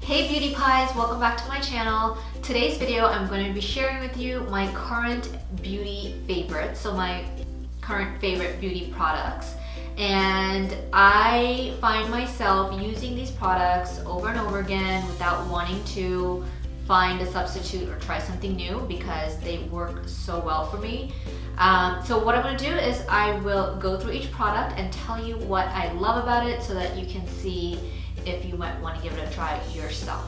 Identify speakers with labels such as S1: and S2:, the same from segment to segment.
S1: Hey beauty pies, welcome back to my channel. Today's video I'm going to be sharing with you my current beauty favorites, so my current favorite beauty products. And I find myself using these products over and over again without wanting to find a substitute or try something new because they work so well for me. So what I'm going to do is I will go through each product and tell you what I love about it so that you can see if you might want to give it a try yourself.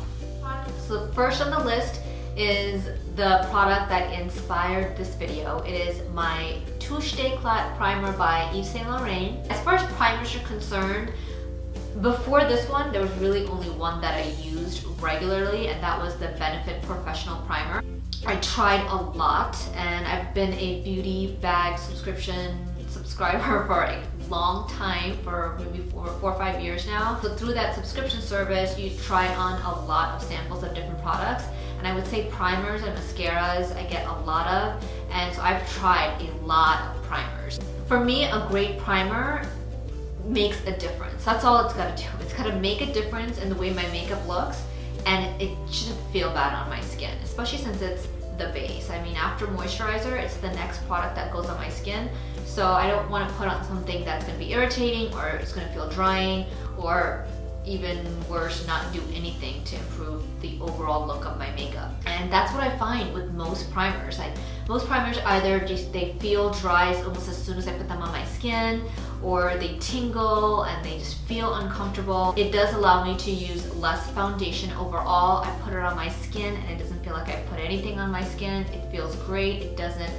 S1: So first on the list is the product that inspired this video. It is my Touche d'Eclat Primer by Yves Saint Laurent. As far as primers are concerned, before this one, there was really only one that I used regularly, and that was the Benefit Professional Primer. I tried a lot, and I've been a beauty bag subscriber for a long time, for maybe 4 or 5 years now. So through that subscription service, you try on a lot of samples of different products, and I would say primers and mascaras I get a lot of, and so I've tried a lot of primers. For me, a great primer makes a difference. That's all it's got to do. It's got to make a difference in the way my makeup looks, and it shouldn't feel bad on my skin, especially since it's the base. I mean, after moisturizer, it's the next product that goes on my skin. So I don't want to put on something that's going to be irritating, or it's going to feel drying, or even worse, not do anything to improve the overall look of my makeup. And that's what I find with most primers. Like, most primers either just they feel dry almost as soon as I put them on my skin, or they tingle and they just feel uncomfortable. It does allow me to use less foundation overall. I put it on my skin and it doesn't feel like I put anything on my skin. It feels great. It doesn't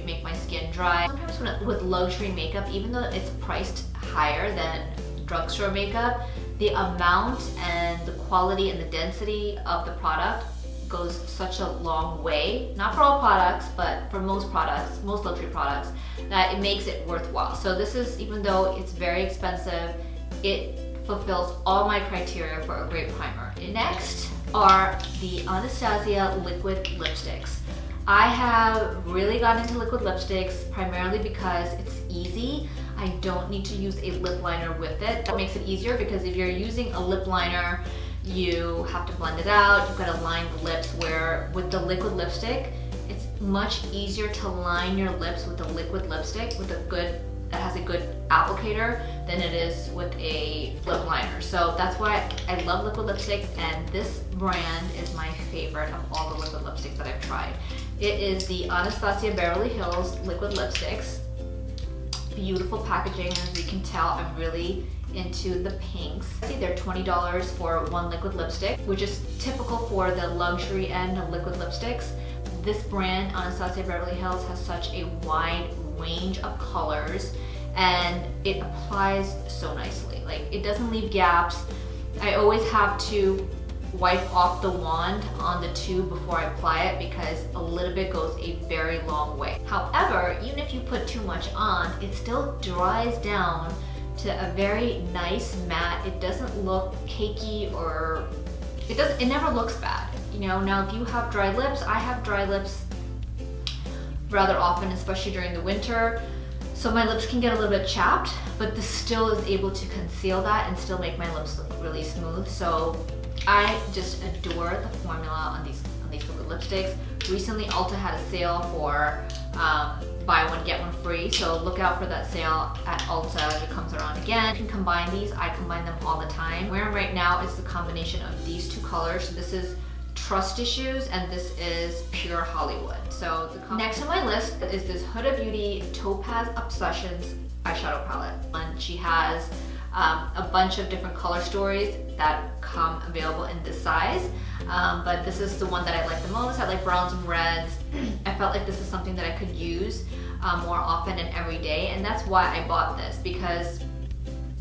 S1: make my skin dry. Sometimes with luxury makeup, even though it's priced higher than drugstore makeup, the amount and the quality and the density of the product goes such a long way. Not for all products, but for most products, most luxury products, that it makes it worthwhile. So this is, even though it's very expensive, it fulfills all my criteria for a great primer. Next are the Anastasia liquid lipsticks. I have really gotten into liquid lipsticks primarily because it's easy. I don't need to use a lip liner with it. That makes it easier because if you're using a lip liner, you have to blend it out, you've got to line the lips, where with the liquid lipstick, it's much easier to line your lips with a liquid lipstick that has a good applicator than it is with a lip liner. So that's why I love liquid lipsticks, and this brand is my favorite of all the liquid lipsticks that I've tried. It is the Anastasia Beverly Hills liquid lipsticks. Beautiful packaging, and as you can tell, I'm really into the pinks. They're $20 for one liquid lipstick, which is typical for the luxury end of liquid lipsticks. This brand, Anastasia Beverly Hills, has such a wide range of colors, and it applies so nicely. Like, it doesn't leave gaps. I always have to wipe off the wand on the tube before I apply it because a little bit goes a very long way. However, even if you put too much on, it still dries down to a very nice matte. It doesn't look cakey, or it never looks bad. You know, now if you have dry lips, I have dry lips rather often, especially during the winter. So my lips can get a little bit chapped, but this still is able to conceal that and still make my lips look really smooth. So I just adore the formula on these liquid lipsticks. Recently, Ulta had a sale for buy one get one free, so look out for that sale at Ulta if it comes around again. You can combine these. I combine them all the time. Wearing right now is the combination of these two colors. This is Trust Issues, and this is Pure Hollywood. So next on my list is this Huda Beauty Topaz Obsessions eyeshadow palette, and she has a bunch of different color stories that come available in this size, but this is the one that I like the most. I like browns and reds. I felt like this is something that I could use more often and every day, and that's why I bought this, because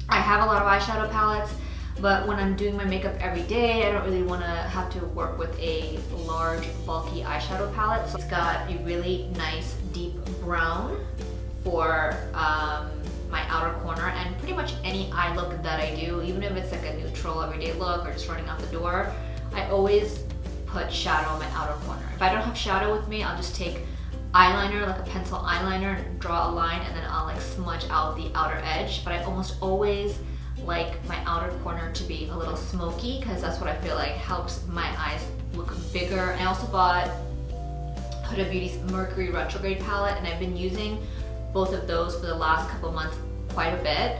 S1: I have a lot of eyeshadow palettes, but when I'm doing my makeup every day, I don't really want to have to work with a large, bulky eyeshadow palette. So it's got a really nice deep brown for my outer corner, and pretty much any eye look that I do, even if it's like a neutral everyday look or just running out the door, I always put shadow on my outer corner. If I don't have shadow with me, I'll just take eyeliner, like a pencil eyeliner, and draw a line, and then I'll like smudge out the outer edge. But I almost always like my outer corner to be a little smoky because that's what I feel like helps my eyes look bigger. I also bought Huda Beauty's Mercury Retrograde palette, and I've been using both of those for the last couple months quite a bit.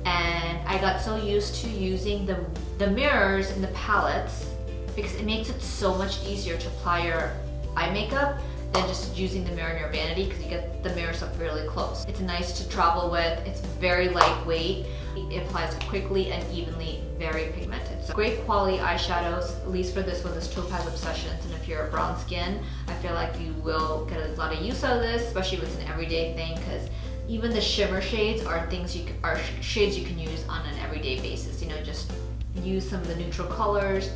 S1: And I got so used to using the mirrors in the palettes because it makes it so much easier to apply your eye makeup than just using the mirror in your vanity because you get the mirror stuff really close. It's nice to travel with, it's very lightweight, it applies quickly and evenly, very pigmented. So great quality eyeshadows, at least for this one, this Topaz Obsessions, and if you're a brown skin, I feel like you will get a lot of use out of this, especially if it's an everyday thing, because even the shimmer shades are shades you can use on an everyday basis. You know, just use some of the neutral colors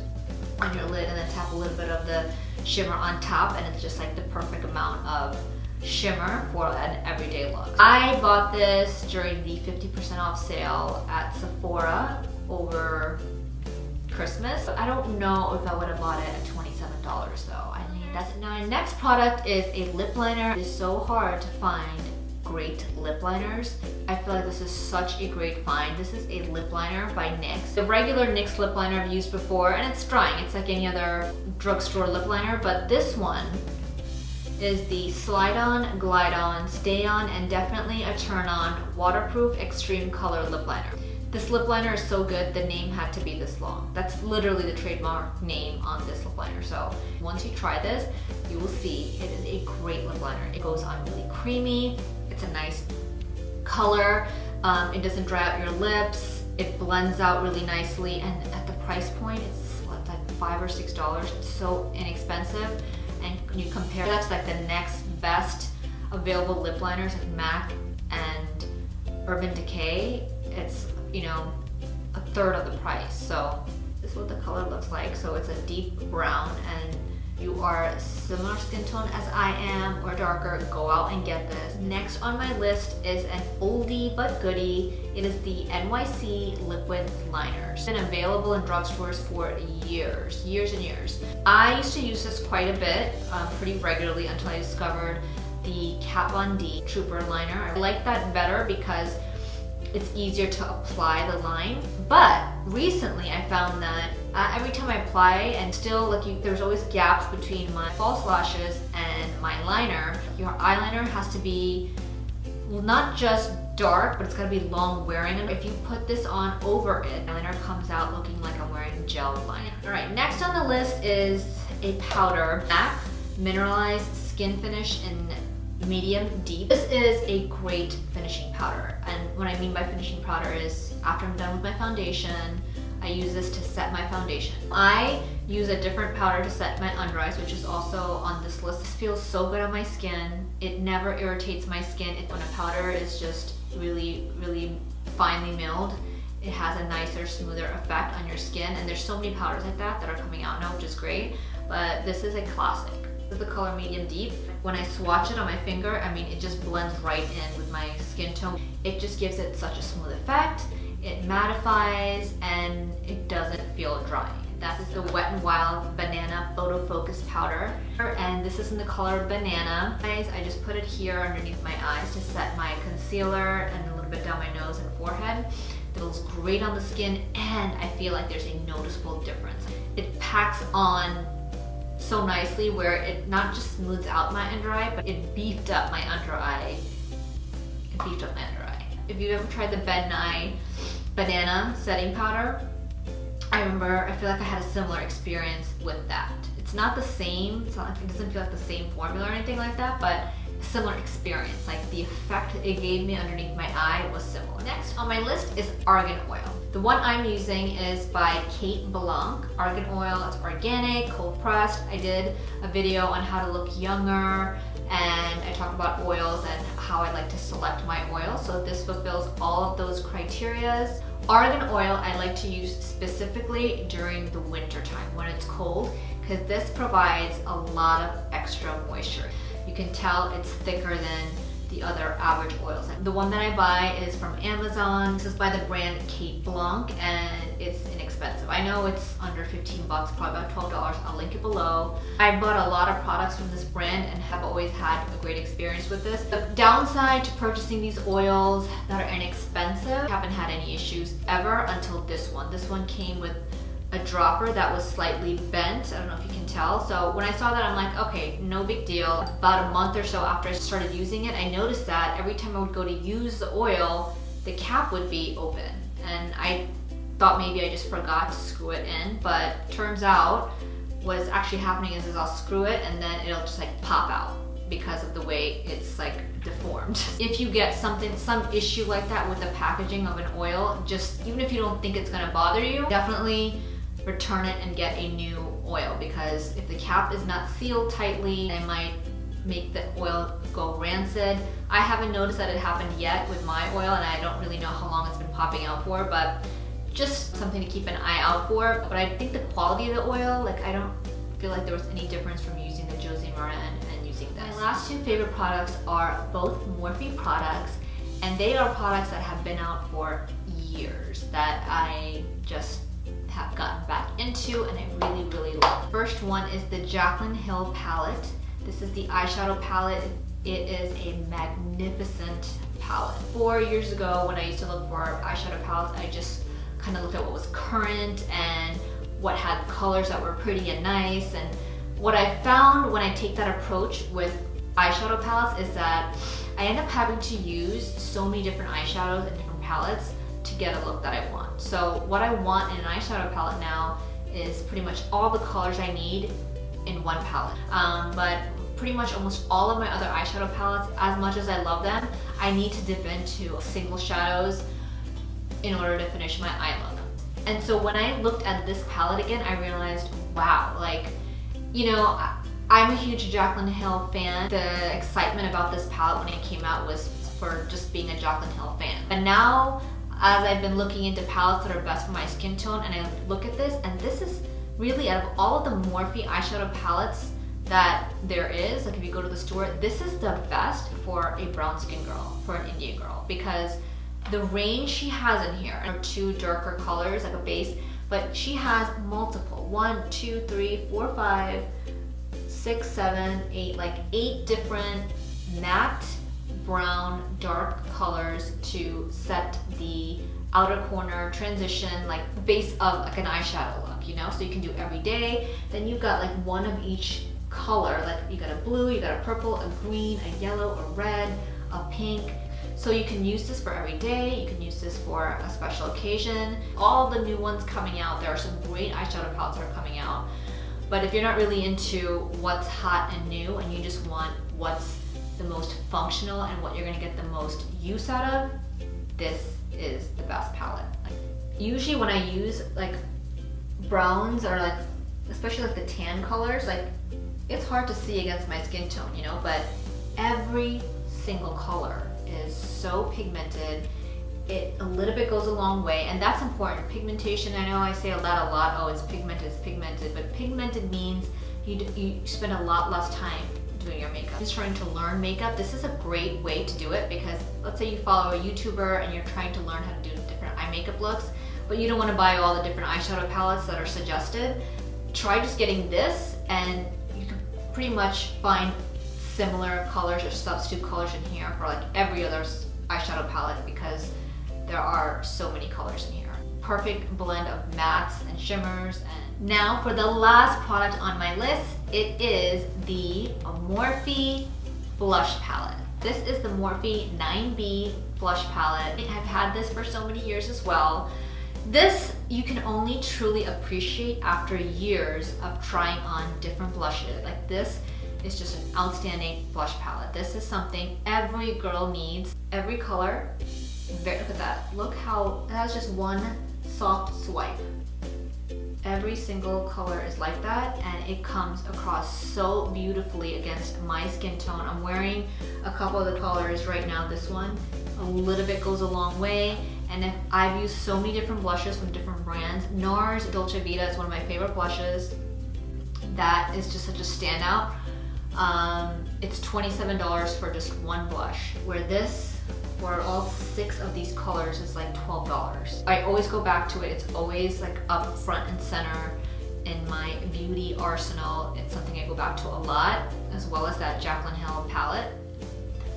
S1: on your lid and then tap a little bit of the shimmer on top, and it's just like the perfect amount of shimmer for an everyday look. I bought this during the 50% off sale at Sephora over Christmas. I don't know if I would have bought it at $27 though. I mean, that's now. My next product is a lip liner. It is so hard to find great lip liners. I feel like this is such a great find. This is a lip liner by NYX. The regular NYX lip liner I've used before, and it's drying. It's like any other drugstore lip liner, but this one is the Slide On, Glide On, Stay On, and Definitely a Turn On Waterproof Extreme Color Lip Liner. This lip liner is so good, the name had to be this long. That's literally the trademark name on this lip liner. So once you try this, you will see it is a great lip liner. It goes on really creamy. It's a nice color. It doesn't dry out your lips. It blends out really nicely, and at the price point, it's what, like $5 or $6. It's so inexpensive. And when you compare that to like the next best available lip liners like MAC and Urban Decay, it's, you know, a third of the price. So this is what the color looks like. So it's a deep brown, and you are similar skin tone as I am or darker, go out and get this. Next on my list is an oldie but goodie. It is the NYC Liquid Liner. It's been available in drugstores for years and years. I used to use this quite a bit, pretty regularly, until I discovered the Kat Von D Trooper Liner. I like that better because it's easier to apply the line. But recently I found that every time I apply, and still like there's always gaps between my false lashes and my liner. Your eyeliner has to be, well, not just dark, but it's gotta be long wearing. And if you put this on over it, eyeliner comes out looking like I'm wearing gel liner. All right, next on the list is a powder, MAC Mineralize Skinfinish in medium deep. This is a great finishing powder, and what I mean by finishing powder is after I'm done with my foundation, I use this to set my foundation. I use a different powder to set my under eyes, which is also on this list. This feels so good on my skin. It never irritates my skin. When a powder is just really, really finely milled, it has a nicer, smoother effect on your skin. And there's so many powders like that that are coming out now, which is great, but this is a classic. This is the color medium deep. When I swatch it on my finger, I mean, it just blends right in with my skin tone. It just gives it such a smooth effect. It mattifies and it doesn't feel dry. That is the WetnWild Banana Photofocus powder, and this is in the color Banana. I just put it here underneath my eyes to set my concealer and a little bit down my nose and forehead. It feels great on the skin, and I feel like there's a noticeable difference. It packs on so nicely where it not just smooths out my under eye, but it beefed up my under eye. If you've ever tried the Ben Nye Banana setting powder, I feel like I had a similar experience with that. It's not the same, it doesn't feel like the same formula or anything like that, but a similar experience. Like the effect it gave me underneath my eye was similar. Next on my list is Argan Oil. The one I'm using is by Kate Blanc. Argan Oil, it's organic, cold pressed. I did a video on how to look younger, and I talked about oils and how I like to select my oil. So this fulfills all of those criterias. Argan oil I like to use specifically during the winter time when it's cold, because this provides a lot of extra moisture. You can tell it's thicker than the other average oils. The one that I buy is from Amazon. This is by the brand Blanc, and it's inexpensive. I know it's under 15 bucks, probably about $12. I'll link it below. I bought a lot of products from this brand and have always had a great experience with this. The downside to purchasing these oils that are inexpensive, I haven't had any issues ever until this one. This one came with a dropper that was slightly bent. I don't know if you can tell. So when I saw that, I'm like, okay, no big deal. About a month or so after I started using it, I noticed that every time I would go to use the oil, the cap would be open. And I thought maybe I just forgot to screw it in, but turns out what's actually happening is I'll screw it and then it'll just like pop out because of the way it's like deformed. If you get some issue like that with the packaging of an oil, just even if you don't think it's gonna bother you, definitely return it and get a new oil, because if the cap is not sealed tightly, it might make the oil go rancid. I haven't noticed that it happened yet with my oil, and I don't really know how long it's been popping out for, but just something to keep an eye out for. But I think the quality of the oil, like I don't feel like there was any difference from using the Josie Maran and using this. My last two favorite products are both Morphe products, and they are products that have been out for years that I just have gotten back into and I really, really love. First one is the Jaclyn Hill palette. This is the eyeshadow palette. It is a magnificent palette. 4 years ago when I used to look for eyeshadow palettes, I just kind of looked at what was current and what had colors that were pretty and nice. And what I found when I take that approach with eyeshadow palettes is that I end up having to use so many different eyeshadows and different palettes to get a look that I want. So what I want in an eyeshadow palette now is pretty much all the colors I need in one palette. But pretty much almost all of my other eyeshadow palettes, as much as I love them, I need to dip into single shadows in order to finish my eye look. And so when I looked at this palette again, I realized, wow, like, you know, I'm a huge Jaclyn Hill fan. The excitement about this palette when it came out was for just being a Jaclyn Hill fan. And now, as I've been looking into palettes that are best for my skin tone, and I look at this, and this is really, out of all of the Morphe eyeshadow palettes that there is, like if you go to the store, this is the best for a brown skin girl, for an Indian girl, because the range she has in here are two darker colors, like a base, but she has multiple, 1, 2, 3, 4, 5, 6, 7, 8, like 8 different matte brown dark colors to set the outer corner transition, like the base of like an eyeshadow look, you know? So you can do every day. Then you've got like one of each color, like you got a blue, you got a purple, a green, a yellow, a red, a pink. So you can use this for every day, you can use this for a special occasion. All the new ones coming out, there are some great eyeshadow palettes that are coming out. But if you're not really into what's hot and new and you just want what's the most functional and what you're gonna get the most use out of, this is the best palette. Usually when I use like browns or like, especially like the tan colors, like it's hard to see against my skin tone, you know, but every single color is so pigmented. A little bit goes a long way, and that's important. Pigmentation, I know I say that a lot, oh it's pigmented, but pigmented means you spend a lot less time doing your makeup. Just trying to learn makeup, this is a great way to do it, because let's say you follow a YouTuber and you're trying to learn how to do different eye makeup looks, but you don't want to buy all the different eyeshadow palettes that are suggested. Try just getting this, and you can pretty much find similar colors or substitute colors in here for like every other eyeshadow palette, because there are so many colors in here. Perfect blend of mattes and shimmers. And now for the last product on my list, it is the Morphe Blush Palette. This is the Morphe 9B Blush Palette. I've had this for so many years as well. This you can only truly appreciate after years of trying on different blushes. Like this is just an outstanding blush palette. This is something every girl needs. Every color, look at that. Look how it has just one soft swipe. Every single color is like that, and it comes across so beautifully against my skin tone. I'm wearing a couple of the colors right now. This one, a little bit goes a long way. And if I've used so many different blushes from different brands. NARS Dolce Vita is one of my favorite blushes. That is just such a standout. It's $27 for just one blush, where this, for all 6 of these colors, is like $12. I always go back to it. It's always like up front and center in my beauty arsenal. It's something I go back to a lot, as well as that Jaclyn palette.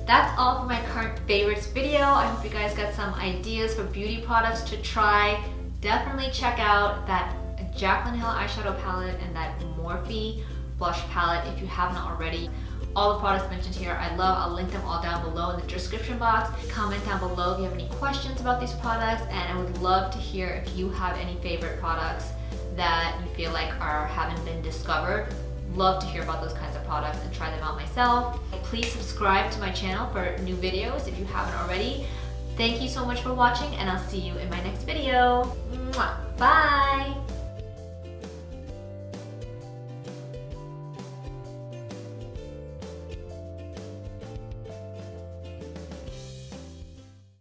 S1: That's all for my current favorites video. I hope you guys got some ideas for beauty products to try. Definitely check out that Jaclyn eyeshadow palette and that Morphe Blush Palette if you haven't already. All the products mentioned here I love. I'll link them all down below in the description box. Comment down below if you have any questions about these products, and I would love to hear if you have any favorite products that you feel like haven't been discovered. Love to hear about those kinds of products and try them out myself. Please subscribe to my channel for new videos if you haven't already. Thank you so much for watching, and I'll see you in my next video. Mwah. Bye!